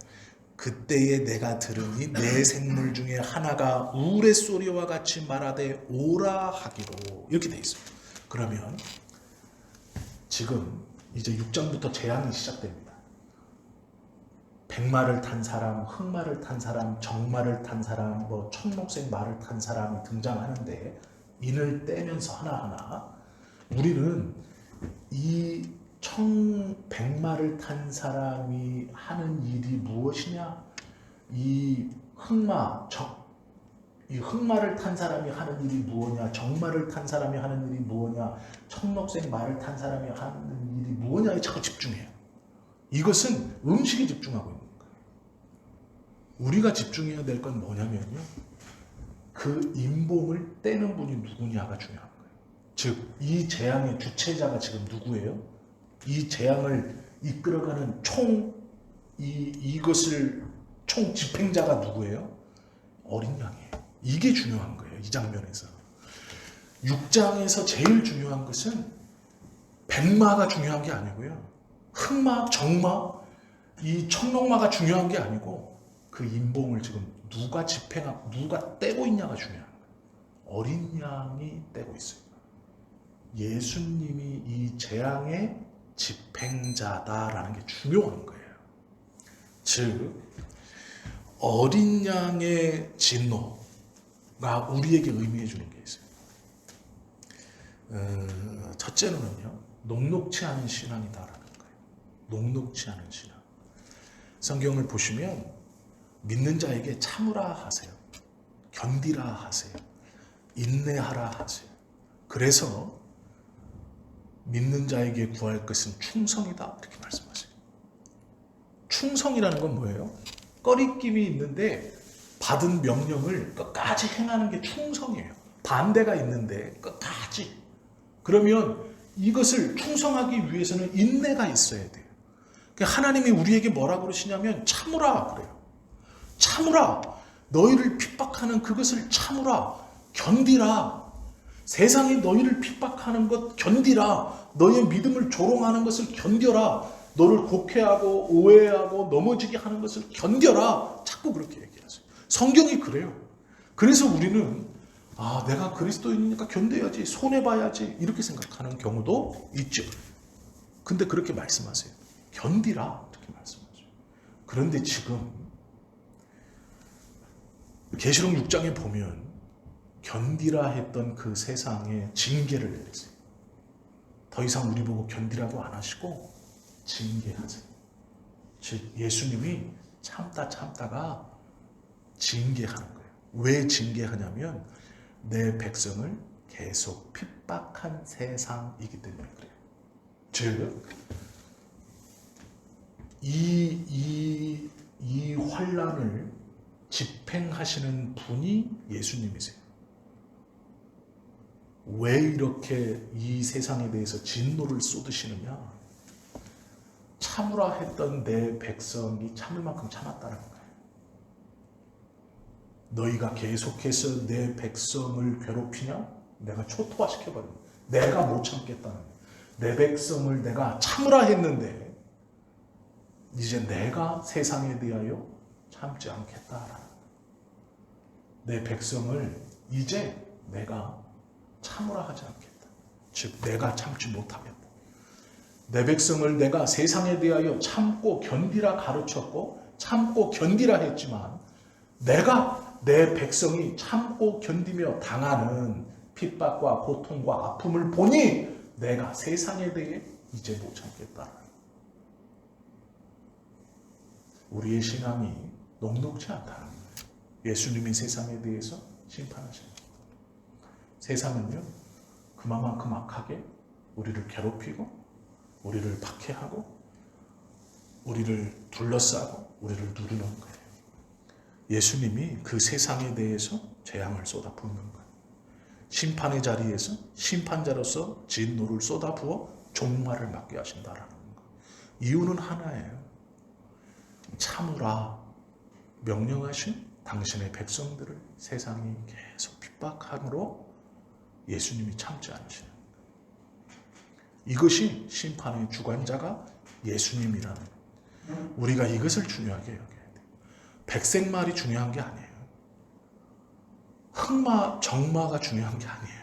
그때에 내가 들으니 내 생물 중에 하나가 우레소리와 같이 말하되 오라 하기로 이렇게 되어 있습니다. 그러면 지금 이제 6장부터 재앙이 시작됩니다. 백마를 탄 사람, 흑마를 탄 사람, 정마를 탄 사람, 청록색 말을 탄 사람이 등장하는데 인을 떼면서 하나하나 우리는 이 백마를 탄 사람이 하는 일이 무엇이냐? 이 흑마를 탄 사람이 하는 일이 무엇이냐? 정마를 탄 사람이 하는 일이 무엇이냐? 청록색 말을 탄 사람이 하는 일이 무엇이냐에 자꾸 집중해요. 이것은 음식에 집중하고 있는 거예요. 우리가 집중해야 될 건 뭐냐면요. 그 인봉을 떼는 분이 누구냐가 중요한 거예요. 즉, 이 재앙의 주체자가 지금 누구예요? 이 재앙을 이끌어가는 이것을 총 집행자가 누구예요? 어린 양이에요. 이게 중요한 거예요. 이 장면에서. 6장에서 제일 중요한 것은 백마가 중요한 게 아니고요. 흑마, 정마, 이 청록마가 중요한 게 아니고 그 인봉을 지금 누가 떼고 있냐가 중요한 거예요. 어린 양이 떼고 있어요. 예수님이 이 재앙의 집행자다라는 게 중요한 거예요. 즉 어린 양의 진노가 우리에게 의미해 주는 게 있어요. 첫째로는요, 녹록치 않은 신앙이다라는 거예요. 녹록치 않은 신앙. 성경을 보시면 믿는 자에게 참으라 하세요. 견디라 하세요. 인내하라 하세요. 그래서 믿는 자에게 구할 것은 충성이다 이렇게 말씀하세요. 충성이라는 건 뭐예요? 꺼리낌이 있는데 받은 명령을 끝까지 행하는 게 충성이에요. 반대가 있는데 끝까지. 그러면 이것을 충성하기 위해서는 인내가 있어야 돼요. 하나님이 우리에게 뭐라고 그러시냐면 참으라 그래요. 참으라. 너희를 핍박하는 그것을 참으라. 견디라. 세상이 너희를 핍박하는 것 견디라. 너희의 믿음을 조롱하는 것을 견뎌라. 너를 곡해하고 오해하고 넘어지게 하는 것을 견뎌라. 자꾸 그렇게 얘기하세요. 성경이 그래요. 그래서 우리는 내가 그리스도인이니까 견뎌야지, 손해봐야지 이렇게 생각하는 경우도 있죠. 근데 그렇게 말씀하세요. 견디라 이렇게 말씀하죠. 그런데 지금 계시록 6장에 보면 견디라 했던 그 세상에 징계를 내리세요. 더 이상 우리 보고 견디라고 안 하시고 징계하세요. 즉 예수님이 참다가 징계하는 거예요. 왜 징계하냐면 내 백성을 계속 핍박한 세상이기 때문에 그래요. 즉 이 환란을 집행하시는 분이 예수님이세요. 왜 이렇게 이 세상에 대해서 진노를 쏟으시느냐? 참으라 했던 내 백성이 참을 만큼 참았다는 거예요. 너희가 계속해서 내 백성을 괴롭히냐? 내가 초토화시켜버립니다. 내가 못 참겠다는 거예요. 내 백성을 내가 참으라 했는데 이제 내가 세상에 대하여 참지 않겠다라는 거예요. 내 백성을 이제 내가 참으라 하지 않겠다. 즉 내가 참지 못하겠다. 내 백성을 내가 세상에 대하여 참고 견디라 가르쳤고 참고 견디라 했지만 내가 내 백성이 참고 견디며 당하는 핍박과 고통과 아픔을 보니 내가 세상에 대해 이제 못 참겠다. 우리의 신앙이 녹록지 않다는 거예요. 예수님이 세상에 대해서 심판하시는 거예요. 세상은요, 그만큼 악하게 우리를 괴롭히고 우리를 박해하고 우리를 둘러싸고 우리를 누르는 거예요. 예수님이 그 세상에 대해서 재앙을 쏟아붓는 거예요. 심판의 자리에서 심판자로서 진노를 쏟아부어 종말을 맞게 하신다라는 거예요. 이유는 하나예요. 참으라 명령하신 당신의 백성들을 세상이 계속 핍박함으로 예수님이 참지 않으시는 거예요. 이것이 심판의 주관자가 예수님이라는 거예요. 우리가 이것을 중요하게 여겨야 돼요. 백색말이 중요한 게 아니에요. 흑마, 정마가 중요한 게 아니에요.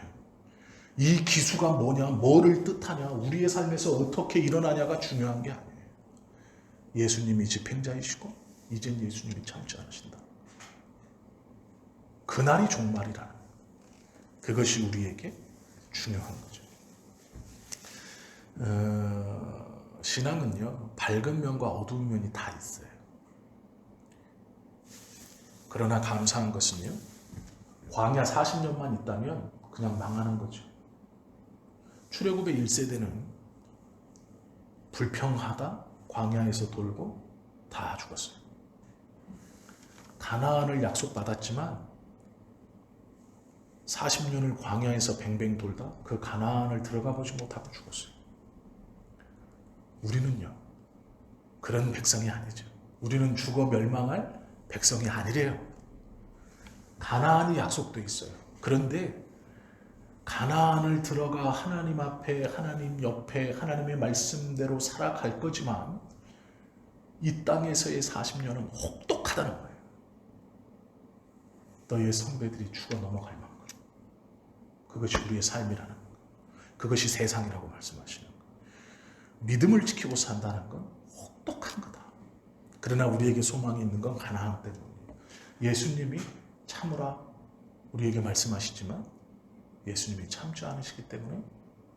이 기수가 뭐냐, 뭐를 뜻하냐, 우리의 삶에서 어떻게 일어나냐가 중요한 게 아니에요. 예수님이 집행자이시고 이젠 예수님이 참지 않으신다. 그날이 종말이라는 거예요. 그것이 우리에게 중요한 거죠. 신앙은요, 밝은 면과 어두운 면이 다 있어요. 그러나 감사한 것은요, 광야 40년만 있다면 그냥 망하는 거죠. 출애굽의 1세대는 불평하다 광야에서 돌고 다 죽었어요. 가나안을 약속받았지만 40년을 광야에서 뱅뱅 돌다 그 가나안을 들어가 보지 못하고 죽었어요. 우리는요, 그런 백성이 아니죠. 우리는 죽어 멸망할 백성이 아니래요. 가나안이 약속돼 있어요. 그런데 가나안을 들어가 하나님 앞에, 하나님 옆에, 하나님의 말씀대로 살아갈 거지만 이 땅에서의 40년은 혹독하다는 거예요. 너희의 선배들이 죽어 넘어갈 만큼. 그것이 우리의 삶이라는 거. 그것이 세상이라고 말씀하시는 거. 믿음을 지키고 산다는 건 혹독한 거다. 그러나 우리에게 소망이 있는 건 가나안 때문이에요. 예수님이 참으라 우리에게 말씀하시지만 예수님이 참지 않으시기 때문에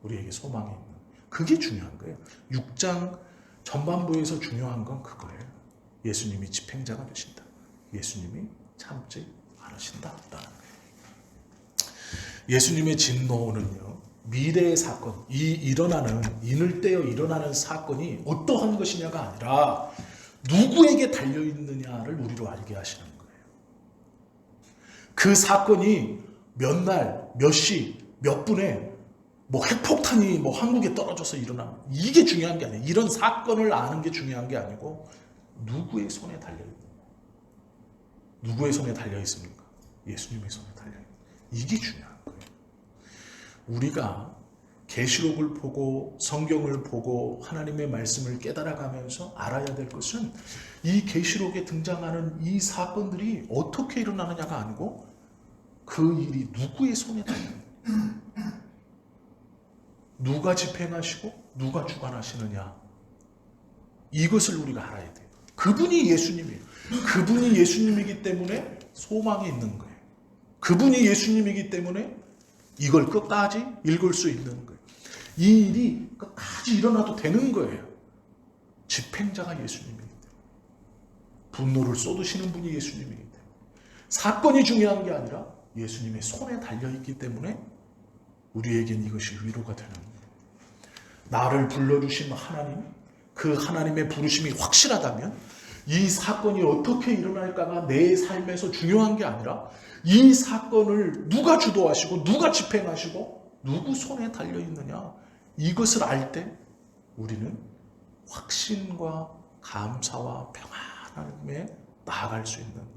우리에게 소망이 있는, 그게 중요한 거예요. 6장 전반부에서 중요한 건 그거예요. 예수님이 집행자가 되신다. 예수님이 참지 않으신다. 예수님의 진노는요, 미래의 사건, 이늘 때여 일어나는 사건이 어떠한 것이냐가 아니라 누구에게 달려있느냐를 우리로 알게 하시는 거예요. 그 사건이 몇 날, 몇 시, 몇 분에 핵폭탄이 한국에 떨어져서 일어나는, 이게 중요한 게 아니에요. 이런 사건을 아는 게 중요한 게 아니고 누구의 손에 달려있느냐. 누구의 손에 달려있습니까? 예수님의 손에 달려있는, 이게 중요한 거예요. 우리가 계시록을 보고 성경을 보고 하나님의 말씀을 깨달아가면서 알아야 될 것은 이 계시록에 등장하는 이 사건들이 어떻게 일어나느냐가 아니고 그 일이 누구의 손에 달려있느냐, 누가 집행하시고 누가 주관하시느냐, 이것을 우리가 알아야 돼요. 그분이 예수님이에요. 그분이 예수님이기 때문에 소망이 있는 거예요. 그분이 예수님이기 때문에 이걸 끝까지 읽을 수 있는 거예요. 이 일이 끝까지 일어나도 되는 거예요. 집행자가 예수님이기 때문에, 분노를 쏟으시는 분이 예수님이기 때문에, 사건이 중요한 게 아니라 예수님의 손에 달려있기 때문에 우리에겐 이것이 위로가 되는 거예요. 나를 불러주신 하나님, 그 하나님의 부르심이 확실하다면 이 사건이 어떻게 일어날까가 내 삶에서 중요한 게 아니라 이 사건을 누가 주도하시고 누가 집행하시고 누구 손에 달려있느냐, 이것을 알 때 우리는 확신과 감사와 평안함에 나아갈 수 있는 거예요.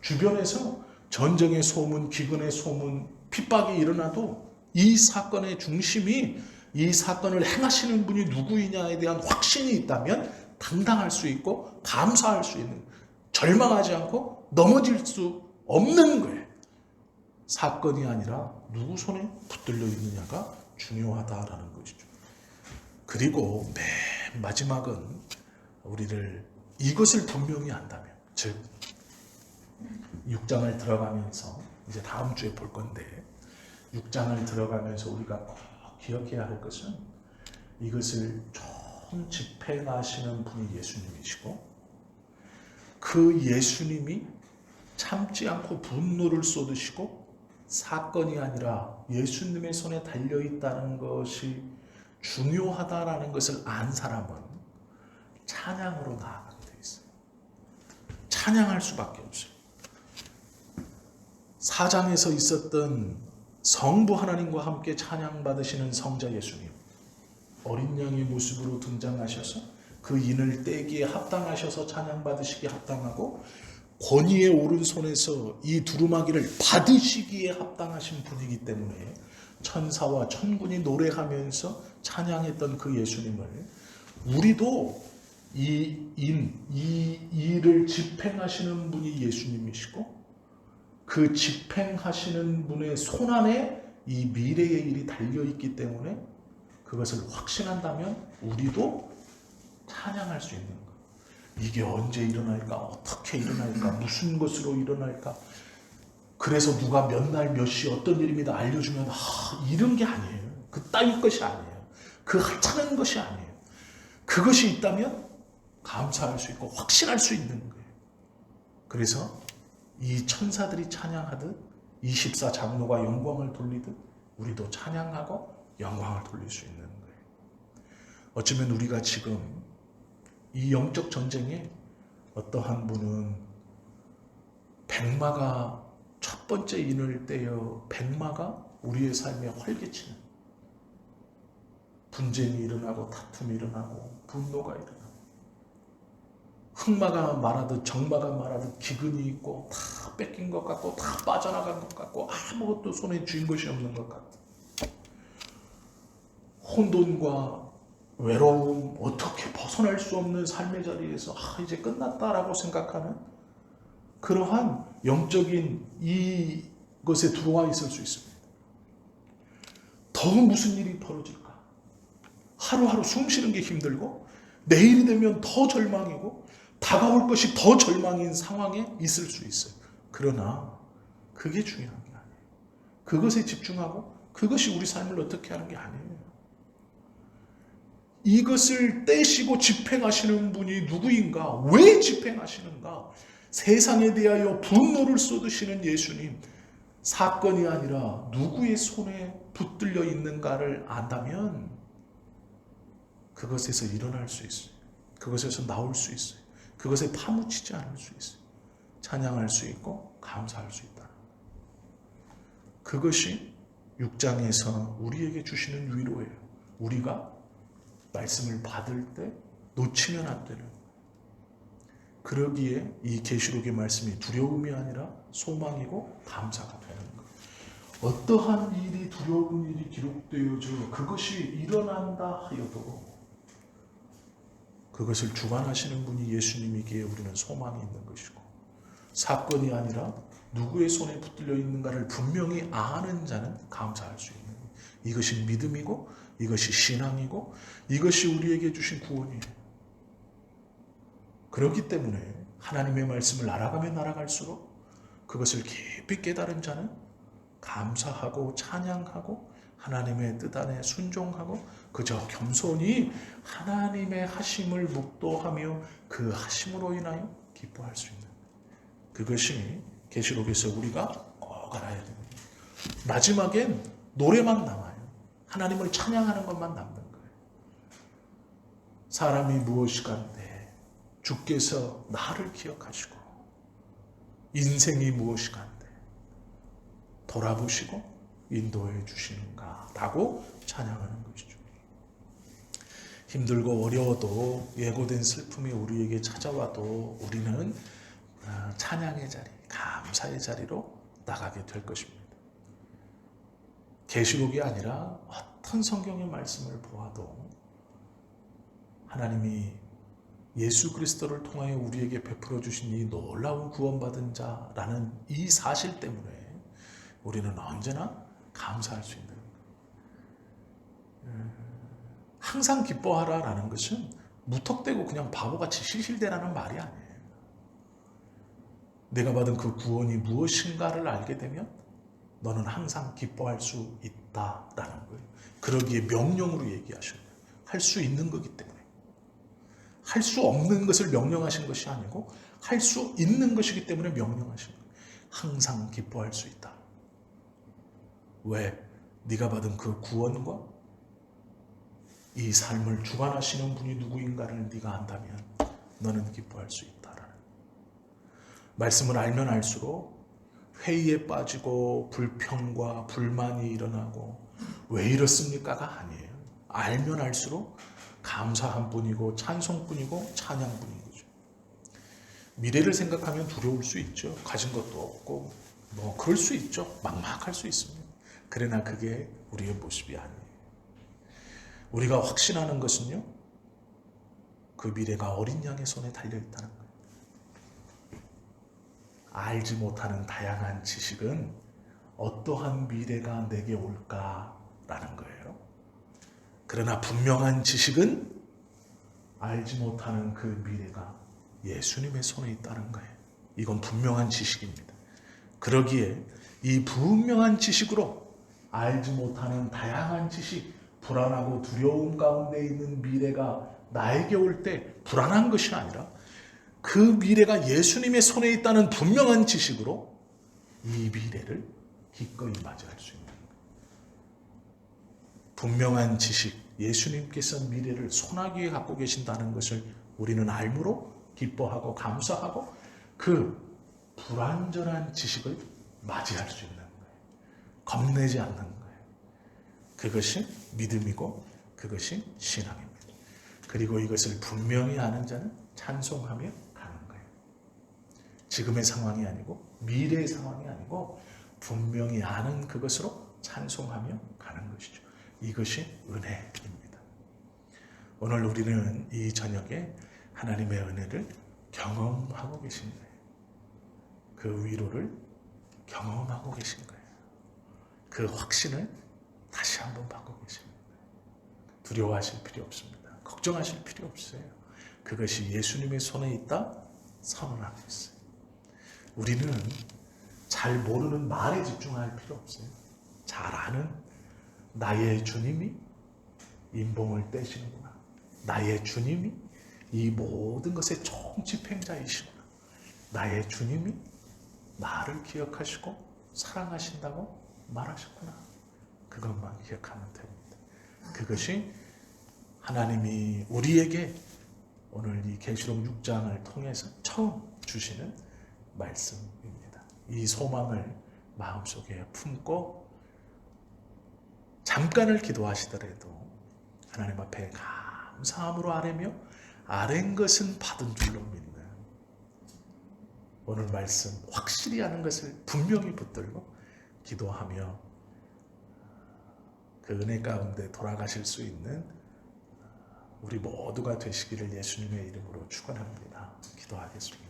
주변에서 전쟁의 소문, 기근의 소문, 핍박이 일어나도 이 사건의 중심이, 이 사건을 행하시는 분이 누구이냐에 대한 확신이 있다면 당당할 수 있고 감사할 수 있는, 절망하지 않고 넘어질 수 없는 거예요. 사건이 아니라 누구 손에 붙들려 있느냐가 중요하다라는 것이죠. 그리고 맨 마지막은 우리를 이것을 분명히 안다면, 즉 6장을 들어가면서 이제 다음 주에 볼 건데, 6장을 들어가면서 우리가 꼭 기억해야 할 것은 이것을 총 집행하시는 분이 예수님이시고 그 예수님이 참지 않고 분노를 쏟으시고 사건이 아니라 예수님의 손에 달려있다는 것이 중요하다라는 것을 안 사람은 찬양으로 나아가게 되어 있어요. 찬양할 수밖에 없어요. 사장에서 있었던 성부 하나님과 함께 찬양받으시는 성자 예수님, 어린 양의 모습으로 등장하셔서 그 인을 떼기에 합당하셔서 찬양받으시기에 합당하고 권위의 오른손에서 이 두루마기를 받으시기에 합당하신 분이기 때문에 천사와 천군이 노래하면서 찬양했던 그 예수님을 우리도 이 일을 집행하시는 분이 예수님이시고 그 집행하시는 분의 손안에 이 미래의 일이 달려있기 때문에 그것을 확신한다면 우리도 찬양할 수 있는 거예요. 이게 언제 일어날까? 어떻게 일어날까? 무슨 것으로 일어날까? 그래서 누가 몇 날 몇 시 어떤 일입니다 알려주면 이런 게 아니에요. 그따위 것이 아니에요. 그 하찮은 것이 아니에요. 그것이 있다면 감사할 수 있고 확신할 수 있는 거예요. 그래서 이 천사들이 찬양하듯 24장로가 영광을 돌리듯 우리도 찬양하고 영광을 돌릴 수 있는 거예요. 어쩌면 우리가 지금 이 영적 전쟁에 어떠한 분은 백마가 첫 번째 인을 떼어 백마가 우리의 삶에 활개치는 분쟁이 일어나고 다툼이 일어나고 분노가 일어나고 흑마가 말하듯 정마가 말하듯 기근이 있고 다 뺏긴 것 같고 다 빠져나간 것 같고 아무것도 손에 쥔 것이 없는 것 같아. 혼돈과 외로움, 어떻게 벗어날 수 없는 삶의 자리에서 이제 끝났다라고 생각하는 그러한 영적인 이것에 들어와 있을 수 있습니다. 더 무슨 일이 벌어질까? 하루하루 숨 쉬는 게 힘들고 내일이 되면 더 절망이고 다가올 것이 더 절망인 상황에 있을 수 있어요. 그러나 그게 중요한 게 아니에요. 그것에 집중하고 그것이 우리 삶을 어떻게 하는 게 아니에요. 이것을 떼시고 집행하시는 분이 누구인가? 왜 집행하시는가? 세상에 대하여 분노를 쏟으시는 예수님, 사건이 아니라 누구의 손에 붙들려 있는가를 안다면 그것에서 일어날 수 있어요. 그것에서 나올 수 있어요. 그것에 파묻히지 않을 수 있어요. 찬양할 수 있고 감사할 수 있다. 그것이 6장에서 우리에게 주시는 위로예요. 우리가 말씀을 받을 때 놓치면 안 되는, 그러기에 이 계시록의 말씀이 두려움이 아니라 소망이고 감사가 되는 것. 어떠한 일이 두려운 일이 기록되어져 그것이 일어난다 하여도 그것을 주관하시는 분이 예수님이기에 우리는 소망이 있는 것이고, 사건이 아니라 누구의 손에 붙들려 있는가를 분명히 아는 자는 감사할 수 있는 것. 이것이 믿음이고 이것이 신앙이고 이것이 우리에게 주신 구원이에요. 그렇기 때문에 하나님의 말씀을 알아가면 알아갈수록 그것을 깊이 깨달은 자는 감사하고 찬양하고 하나님의 뜻 안에 순종하고 그저 겸손히 하나님의 하심을 묵도하며 그 하심으로 인하여 기뻐할 수 있는, 그것이 계시록에서 우리가 꼭 알아야 됩니다. 마지막엔 노래만 남아요. 하나님을 찬양하는 것만 남는 거예요. 사람이 무엇이간데 주께서 나를 기억하시고, 인생이 무엇이간데 돌아보시고 인도해 주시는가 라고 찬양하는 것이죠. 힘들고 어려워도 예고된 슬픔이 우리에게 찾아와도 우리는 찬양의 자리, 감사의 자리로 나가게 될 것입니다. 계시록이 아니라 어떤 성경의 말씀을 보아도 하나님이 예수 그리스도를 통하여 우리에게 베풀어 주신 이 놀라운 구원받은 자라는 이 사실 때문에 우리는 언제나 감사할 수 있는, 항상 기뻐하라라는 것은 무턱대고 그냥 바보같이 실실대라는 말이 아니에요. 내가 받은 그 구원이 무엇인가를 알게 되면 너는 항상 기뻐할 수 있다라는 거예요. 그러기에 명령으로 얘기하셔요. 할 수 있는 거기 때문에. 할 수 없는 것을 명령하신 것이 아니고 할 수 있는 것이기 때문에 명령하신 거예요. 항상 기뻐할 수 있다. 왜? 네가 받은 그 구원과 이 삶을 주관하시는 분이 누구인가를 네가 안다면 너는 기뻐할 수 있다라는. 말씀을 알면 알수록 회의에 빠지고 불평과 불만이 일어나고 왜 이렇습니까가 아니에요. 알면 알수록 감사한 뿐이고 찬송뿐이고 찬양뿐인 거죠. 미래를 생각하면 두려울 수 있죠. 가진 것도 없고 뭐 그럴 수 있죠. 막막할 수 있습니다. 그러나 그게 우리의 모습이 아니에요. 우리가 확신하는 것은요, 그 미래가 어린 양의 손에 달려있다는 거예요. 알지 못하는 다양한 지식은 어떠한 미래가 내게 올까라는 거예요. 그러나 분명한 지식은 알지 못하는 그 미래가 예수님의 손에 있다는 거예요. 이건 분명한 지식입니다. 그러기에 이 분명한 지식으로 알지 못하는 다양한 지식, 불안하고 두려움 가운데 있는 미래가 나에게 올 때 불안한 것이 아니라 그 미래가 예수님의 손에 있다는 분명한 지식으로 이 미래를 기꺼이 맞이할 수 있는 거예요. 분명한 지식, 예수님께서 미래를 소나기에 갖고 계신다는 것을 우리는 알므로 기뻐하고 감사하고 그 불완전한 지식을 맞이할 수 있는 거예요. 겁내지 않는 거예요. 그것이 믿음이고 그것이 신앙입니다. 그리고 이것을 분명히 아는 자는 찬송하며 가는 거예요. 지금의 상황이 아니고 미래의 상황이 아니고 분명히 아는 그것으로 찬송하며 가는 것이죠. 이것이 은혜입니다. 오늘 우리는 이 저녁에 하나님의 은혜를 경험하고 계신 거예요. 그 위로를 경험하고 계신 거예요. 그 확신을 다시 한번 받고 계신 거예요. 두려워하실 필요 없습니다. 걱정하실 필요 없어요. 그것이 예수님의 손에 있다 선언하고 있어요. 우리는 잘 모르는 말에 집중할 필요 없어요. 잘 아는 나의 주님이 인봉을 떼시는구나. 나의 주님이 이 모든 것의 총집행자이시구나. 나의 주님이 나를 기억하시고 사랑하신다고 말하셨구나. 그것만 기억하면 됩니다. 그것이 하나님이 우리에게 오늘 이 계시록 6장을 통해서 처음 주시는 말씀입니다. 이 소망을 마음속에 품고 잠깐을 기도하시더라도 하나님 앞에 감사함으로 아뢰며 아랜 것은 받은 줄로 믿는 오늘 말씀 확실히 아는 것을 분명히 붙들고 기도하며 그 은혜 가운데 돌아가실 수 있는 우리 모두가 되시기를 예수님의 이름으로 축원합니다. 기도하겠습니다.